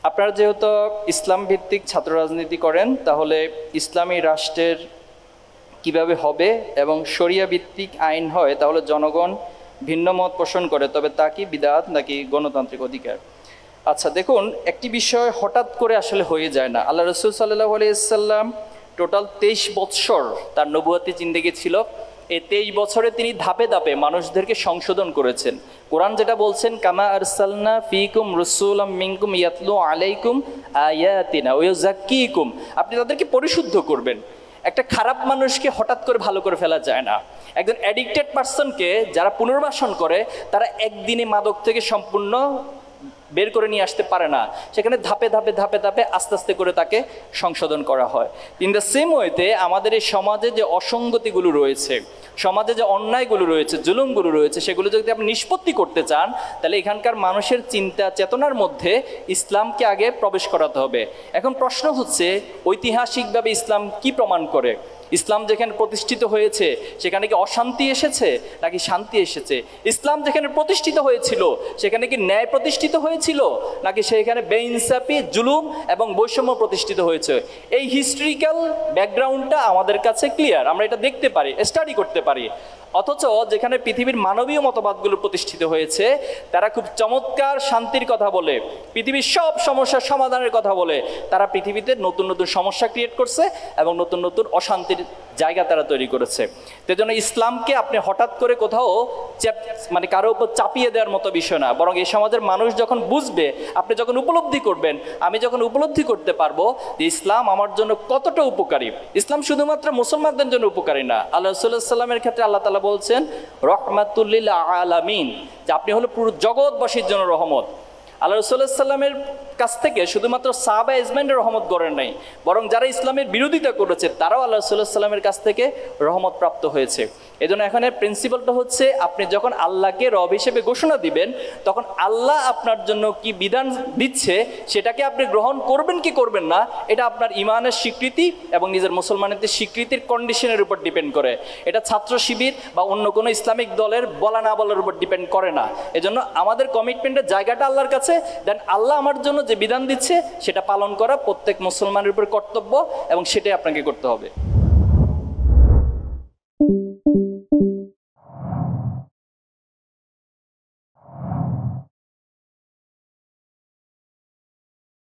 আপনারা যেহেতু ইসলাম ভিত্তিক ছাত্র রাজনীতি করেন, তাহলে ইসলামী রাষ্ট্রের কিভাবে হবে এবং শরিয়া ভিত্তিক আইন হয় তাহলে জনগণ ভিন্ন মত পোষণ করে, তবে তা কি বিদআত নাকি গণতান্ত্রিক অধিকার? আচ্ছা দেখুন, একটি বিষয় হঠাৎ করে আসলে হয়ে যায় না। আল্লাহ রসুল সাল্লাল্লাহু আলাইহি ওয়াসাল্লাম টোটাল 23 বৎসর তার নবুয়তি জিন্দেগি ছিল। এই 23 বছরে তিনি ধাপে ধাপে মানুষদেরকে সংশোধন করেছেন। কোরআন যেটা বলছেন, কামা আরসালনা ফিকুম রাসূলাম মিনকুম ইয়াতলু আলাইকুম আয়াতিনা ওয়া ইউযাক্কিকুম, আপনি তাদেরকে পরিশুদ্ধ করবেন। একটা খারাপ মানুষকে হঠাৎ করে ভালো করে ফেলা যায় না। একজন অ্যাডিক্টেড পার্সনকে যারা পুনর্বাসন করে তারা একদিনে মাদক থেকে সম্পূর্ণ বের করে নিয়ে আসতে পারে না। সেখানে ধাপে ধাপে ধাপে ধাপে আস্তে আস্তে করে তাকে সংশোধন করা হয়। ইন দ্য সেম ওয়েতে আমাদের এই সমাজে যে অসঙ্গতিগুলো রয়েছে, সমাজে যে অন্যায়গুলো রয়েছে, জুলুমগুলো রয়েছে, সেগুলো যদি আপনি নিষ্পত্তি করতে চান তাহলে এখানকার মানুষের চিন্তা চেতনার মধ্যে ইসলামকে আগে প্রবেশ করাতে হবে। এখন প্রশ্ন হচ্ছে, ঐতিহাসিকভাবে ইসলাম কি প্রমাণ করে? ইসলাম যেখানে প্রতিষ্ঠিত হয়েছে সেখানে কি অশান্তি এসেছে নাকি শান্তি এসেছে? ইসলাম যেখানে প্রতিষ্ঠিত হয়েছিল সেখানে কি ন্যায় প্রতিষ্ঠিত হয়েছিল নাকি সেখানে বেইনসাফি, জুলুম এবং বৈষম্য প্রতিষ্ঠিত হয়েছে? এই হিস্ট্রিক্যাল ব্যাকগ্রাউন্ডটা আমাদের কাছে ক্লিয়ার, আমরা এটা দেখতে পারি, স্টাডি করতে পারি। অথচ যেখানে পৃথিবীর মানবীয় মতবাদগুলো প্রতিষ্ঠিত হয়েছে তারা খুব চমৎকার শান্তির কথা বলে, পৃথিবীর সব সমস্যার সমাধানের কথা বলে, তারা পৃথিবীতে নতুন নতুন সমস্যা ক্রিয়েট করছে এবং নতুন নতুন অশান্তির জায়গা তারা তৈরি করেছে। তো জন্য ইসলামকে আপনি হঠাৎ করে কোথাও মানে কারো উপর চাপিয়ে দেওয়ার মতো বিষয় না, বরং এই সমাজের মানুষ যখন বুঝবে, আপনি যখন উপলব্ধি করবেন, আমি যখন উপলব্ধি করতে পারবো যে ইসলাম আমার জন্য কতটা উপকারী। ইসলাম শুধুমাত্র মুসলমানদের জন্য উপকারী না, আল্লাহ রাসূলুল্লাহ সাল্লাল্লাহু আলাইহি ওয়াসাল্লামের ক্ষেত্রে আল্লাহ তাআলা বলছেন রহমাতুল লিল আলামিন, যে আপনি হলো পুরো জগৎবাসীর জন্য রহমত। আল্লাহ রাসূলুল্লাহ সাল্লামের কাছ থেকে শুধুমাত্র সাহাবা ইজমাইনের রহমত করেন নাই, বরং যারা ইসলামের বিরোধিতা করেছে তারাও আল্লাহ রাসূলুল্লাহ সাল্লামের কাছ থেকে রহমত প্রাপ্ত হয়েছে। এই জন্য এখানে প্রিন্সিপালটা হচ্ছে, আপনি যখন আল্লাহকে রব হিসেবে ঘোষণা দিবেন তখন আল্লাহ আপনার জন্য কি বিধান দিচ্ছে সেটাকে আপনি গ্রহণ করবেন কি করবেন না, এটা আপনার ইমানের স্বীকৃতি এবং নিজের মুসলমানদের স্বীকৃতির কন্ডিশনের উপর ডিপেন্ড করে। এটা ছাত্র শিবির বা অন্য কোনো ইসলামিক দলের বলা না বলার উপর ডিপেন্ড করে না। এজন্য আমাদের কমিটমেন্টের জায়গাটা আল্লাহর কাছে, দেন আল্লাহ আমার জন্য যে বিধান দিচ্ছে সেটা পালন করা প্রত্যেক মুসলমানের উপর কর্তব্য এবং সেটাই আপনাকে করতে হবে।